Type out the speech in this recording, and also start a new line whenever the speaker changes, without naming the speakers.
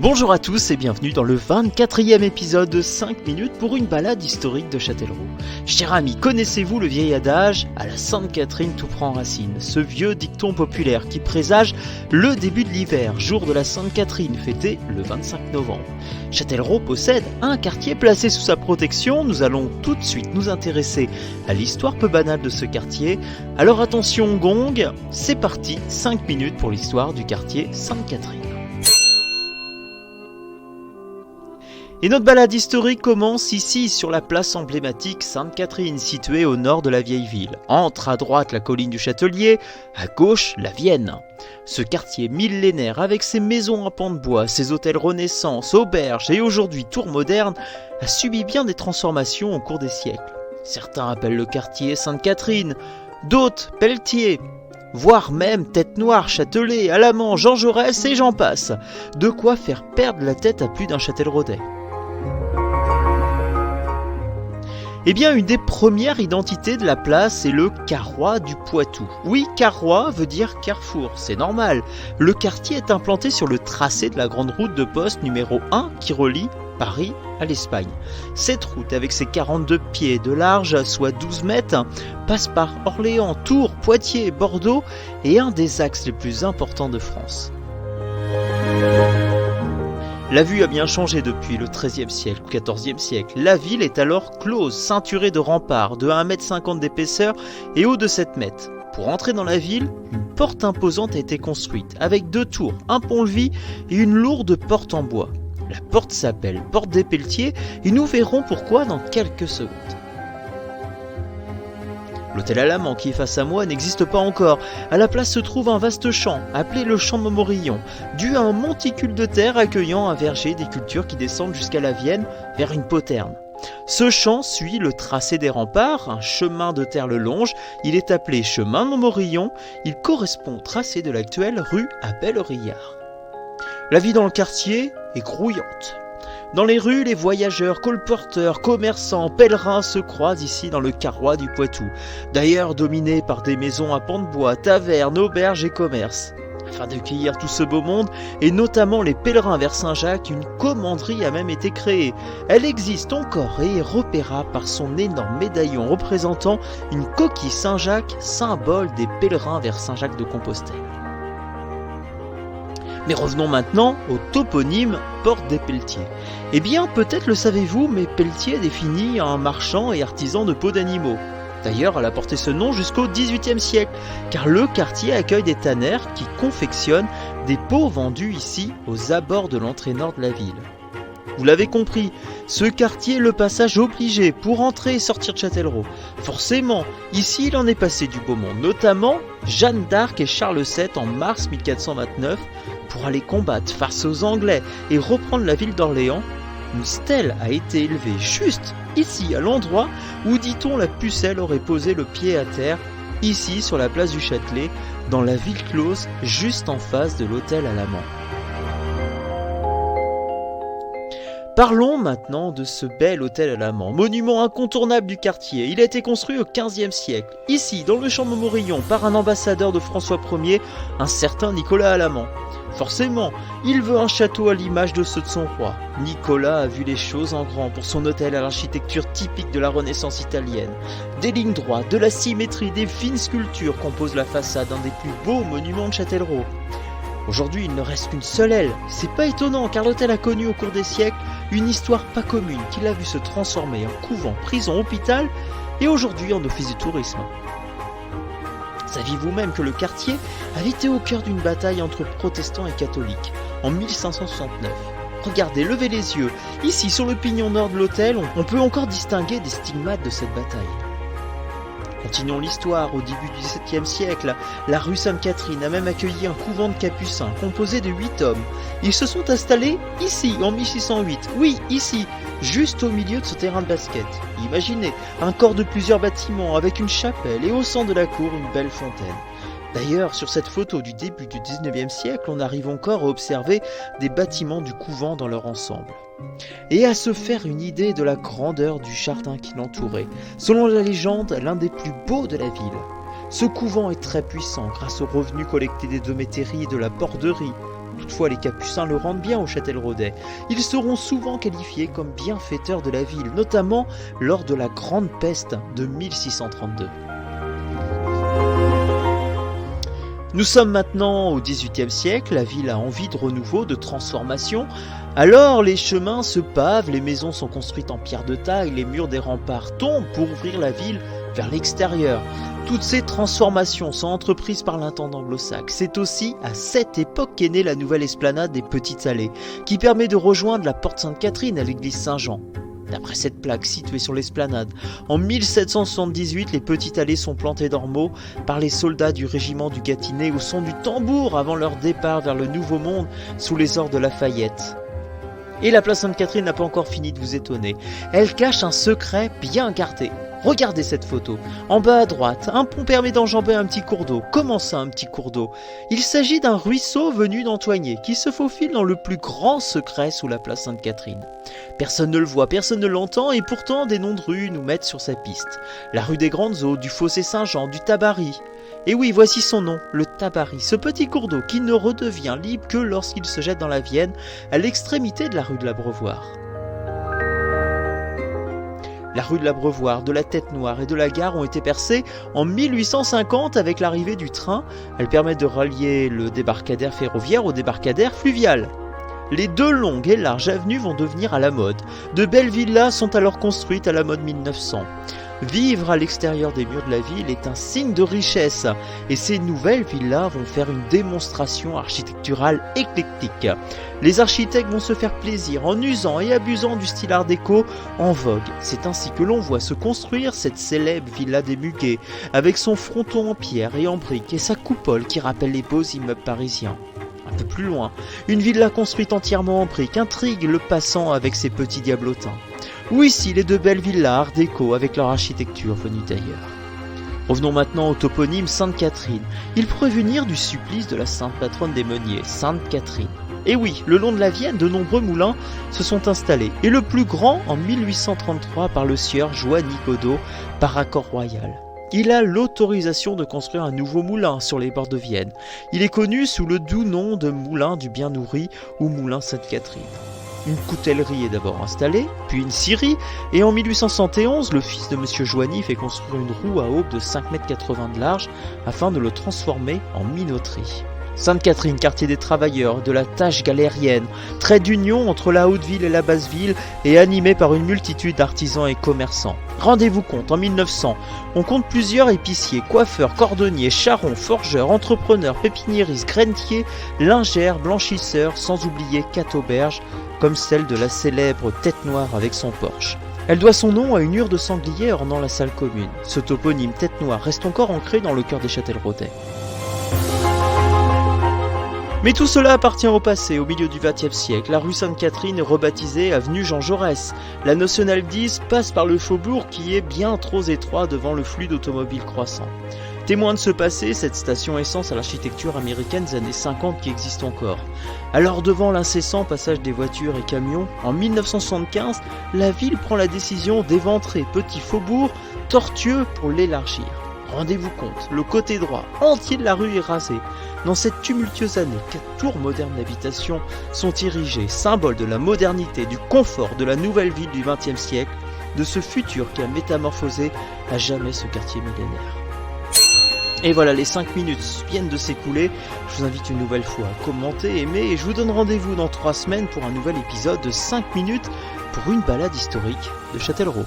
Bonjour à tous et bienvenue dans le 24e épisode de 5 minutes pour une balade historique de Châtellerault. Chers amis, connaissez-vous le vieil adage « À la Sainte-Catherine tout prend racine », ce vieux dicton populaire qui présage le début de l'hiver, jour de la Sainte-Catherine, fêté le 25 novembre. Châtellerault possède un quartier placé sous sa protection. Nous allons tout de suite nous intéresser à l'histoire peu banale de ce quartier. Alors attention gong, c'est parti, 5 minutes pour l'histoire du quartier Sainte-Catherine. Et notre balade historique commence ici, sur la place emblématique Sainte-Catherine, située au nord de la vieille ville. Entre à droite la colline du Châtelier, à gauche la Vienne. Ce quartier millénaire, avec ses maisons en pan de bois, ses hôtels Renaissance, auberges et aujourd'hui tours modernes, a subi bien des transformations au cours des siècles. Certains appellent le quartier Sainte-Catherine, d'autres Pelletier, voire même Tête Noire, Châtelet, Alamand, Jean Jaurès et j'en passe. De quoi faire perdre la tête à plus d'un Châtelleraudais. Eh bien, une des premières identités de la place est le Carrois du Poitou. Oui, Carrois veut dire carrefour, c'est normal. Le quartier est implanté sur le tracé de la grande route de poste numéro 1 qui relie Paris à l'Espagne. Cette route, avec ses 42 pieds de large, soit 12 mètres, passe par Orléans, Tours, Poitiers, Bordeaux et un des axes les plus importants de France. La vue a bien changé depuis le XIIIe siècle ou XIVe siècle. La ville est alors close, ceinturée de remparts de 1,50 m d'épaisseur et haut de 7 mètres. Pour entrer dans la ville, une porte imposante a été construite, avec 2 tours, un pont-levis et une lourde porte en bois. La porte s'appelle Porte des Pelletiers et nous verrons pourquoi dans quelques secondes. L'hôtel Alamand qui est face à moi n'existe pas encore. À la place se trouve un vaste champ, appelé le champ de Montmorillon, dû à un monticule de terre accueillant un verger des cultures qui descendent jusqu'à la Vienne vers une poterne. Ce champ suit le tracé des remparts, un chemin de terre le longe, il est appelé chemin de Montmorillon, il correspond au tracé de l'actuelle rue Abel-Rillard. La vie dans le quartier est grouillante. Dans les rues, les voyageurs, colporteurs, commerçants, pèlerins se croisent ici dans le Carrois du Poitou, d'ailleurs dominé par des maisons à pans de bois, tavernes, auberges et commerces. Afin d'accueillir tout ce beau monde, et notamment les pèlerins vers Saint-Jacques, une commanderie a même été créée. Elle existe encore et est repérable par son énorme médaillon représentant une coquille Saint-Jacques, symbole des pèlerins vers Saint-Jacques de Compostelle. Mais revenons maintenant au toponyme Porte des Pelletiers. Eh bien, peut-être le savez-vous, mais Pelletier définit un marchand et artisan de peaux d'animaux. D'ailleurs, elle a porté ce nom jusqu'au XVIIIe siècle, car le quartier accueille des tannerres qui confectionnent des peaux vendues ici aux abords de l'entrée nord de la ville. Vous l'avez compris, ce quartier est le passage obligé pour entrer et sortir de Châtellerault. Forcément, ici il en est passé du beau monde, notamment Jeanne d'Arc et Charles VII en mars 1429 pour aller combattre face aux Anglais et reprendre la ville d'Orléans. Une stèle a été élevée juste ici, à l'endroit où, dit-on, la pucelle aurait posé le pied à terre, ici sur la place du Châtelet, dans la ville close, juste en face de l'hôtel Alamand. Parlons maintenant de ce bel hôtel Alamand, monument incontournable du quartier. Il a été construit au XVe siècle, ici dans le champ de Montmorillon, par un ambassadeur de François Ier, un certain Nicolas Alamand. Forcément, il veut un château à l'image de ceux de son roi. Nicolas a vu les choses en grand pour son hôtel à l'architecture typique de la Renaissance italienne. Des lignes droites, de la symétrie, des fines sculptures composent la façade d'un des plus beaux monuments de Châtellerault. Aujourd'hui, il ne reste qu'une seule aile. C'est pas étonnant car l'hôtel a connu au cours des siècles une histoire pas commune qui l'a vu se transformer en couvent, prison, hôpital et aujourd'hui en office du tourisme. Saviez-vous même que le quartier avait été au cœur d'une bataille entre protestants et catholiques en 1569 ? Regardez, levez les yeux. Ici, sur le pignon nord de l'hôtel, on peut encore distinguer des stigmates de cette bataille. Continuons l'histoire, au début du XVIIe siècle, la rue Sainte-Catherine a même accueilli un couvent de capucins composé de 8 hommes. Ils se sont installés ici, en 1608. Oui, ici, juste au milieu de ce terrain de basket. Imaginez, un corps de plusieurs bâtiments avec une chapelle et au centre de la cour, une belle fontaine. D'ailleurs, sur cette photo du début du 19e siècle, on arrive encore à observer des bâtiments du couvent dans leur ensemble. Et à se faire une idée de la grandeur du jardin qui l'entourait. Selon la légende, l'un des plus beaux de la ville. Ce couvent est très puissant grâce aux revenus collectés des deux métairies et de la borderie. Toutefois, les Capucins le rendent bien au Châtelleraudais. Ils seront souvent qualifiés comme bienfaiteurs de la ville, notamment lors de la Grande Peste de 1632. Nous sommes maintenant au XVIIIe siècle, la ville a envie de renouveau, de transformation. Alors les chemins se pavent, les maisons sont construites en pierre de taille, les murs des remparts tombent pour ouvrir la ville vers l'extérieur. Toutes ces transformations sont entreprises par l'intendant Blossac. C'est aussi à cette époque qu'est née la nouvelle esplanade des Petites Allées, qui permet de rejoindre la porte Sainte-Catherine à l'église Saint-Jean. D'après cette plaque située sur l'esplanade, en 1778, les Petites Allées sont plantées d'ormeaux par les soldats du régiment du Gâtinais au son du tambour avant leur départ vers le Nouveau Monde sous les ordres de Lafayette. Et la place Sainte-Catherine n'a pas encore fini de vous étonner. Elle cache un secret bien gardé. Regardez cette photo. En bas à droite, un pont permet d'enjamber un petit cours d'eau. Comment ça, un petit cours d'eau ? Il s'agit d'un ruisseau venu d'Antoigné qui se faufile dans le plus grand secret sous la place Sainte-Catherine. Personne ne le voit, personne ne l'entend et pourtant des noms de rues nous mettent sur sa piste. La rue des Grandes Eaux, du Fossé Saint-Jean, du Tabary. Et oui, voici son nom, le Tabary, ce petit cours d'eau qui ne redevient libre que lorsqu'il se jette dans la Vienne, à l'extrémité de la rue de l'Abreuvoir. La rue de l'Abreuvoir, de la Tête-Noire et de la Gare ont été percées en 1850 avec l'arrivée du train. Elles permettent de rallier le débarcadère ferroviaire au débarcadère fluvial. Les deux longues et larges avenues vont devenir à la mode. De belles villas sont alors construites à la mode 1900. Vivre à l'extérieur des murs de la ville est un signe de richesse et ces nouvelles villas vont faire une démonstration architecturale éclectique. Les architectes vont se faire plaisir en usant et abusant du style art déco en vogue. C'est ainsi que l'on voit se construire cette célèbre villa des Muguets avec son fronton en pierre et en briques et sa coupole qui rappelle les beaux immeubles parisiens. Un peu plus loin, une villa construite entièrement en briques intrigue le passant avec ses petits diablotins. Ou ici, les deux belles villas art déco avec leur architecture venue d'ailleurs. Revenons maintenant au toponyme Sainte-Catherine. Il pourrait venir du supplice de la sainte patronne des meuniers, Sainte Catherine. Et oui, le long de la Vienne, de nombreux moulins se sont installés. Et le plus grand en 1833 par le sieur Joanny Godot par accord royal. Il a l'autorisation de construire un nouveau moulin sur les bords de Vienne. Il est connu sous le doux nom de Moulin du Bien Nourri ou Moulin Sainte-Catherine. Une coutellerie est d'abord installée, puis une scierie, et en 1871, le fils de M. Joanny fait construire une roue à aube de 5,80 m de large afin de le transformer en minoterie. Sainte-Catherine, quartier des travailleurs, de la tâche galérienne, trait d'union entre la Haute-Ville et la Basse-Ville et animé par une multitude d'artisans et commerçants. Rendez-vous compte, en 1900, on compte plusieurs épiciers, coiffeurs, cordonniers, charrons, forgeurs, entrepreneurs, pépiniéristes, grainiers, lingères, blanchisseurs, sans oublier Catauberge, comme celle de la célèbre Tête-Noire avec son Porsche. Elle doit son nom à une hure de sanglier ornant la salle commune. Ce toponyme Tête-Noire reste encore ancré dans le cœur des Châtelleraudais. Mais tout cela appartient au passé, au milieu du XXe siècle. La rue Sainte-Catherine est rebaptisée avenue Jean Jaurès. La Nationale 10 passe par le faubourg qui est bien trop étroit devant le flux d'automobiles croissant. Témoin de ce passé, cette station essence à l'architecture américaine des années 50 qui existe encore. Alors devant l'incessant passage des voitures et camions, en 1975, la ville prend la décision d'éventrer Petit Faubourg tortueux pour l'élargir. Rendez-vous compte, le côté droit entier de la rue est rasé. Dans cette tumultueuse année, 4 tours modernes d'habitation sont érigées, symbole de la modernité, du confort de la nouvelle ville du XXe siècle, de ce futur qui a métamorphosé à jamais ce quartier millénaire. Et voilà, les 5 minutes viennent de s'écouler. Je vous invite une nouvelle fois à commenter, aimer, et je vous donne rendez-vous dans 3 semaines pour un nouvel épisode de 5 minutes pour une balade historique de Châtellerault.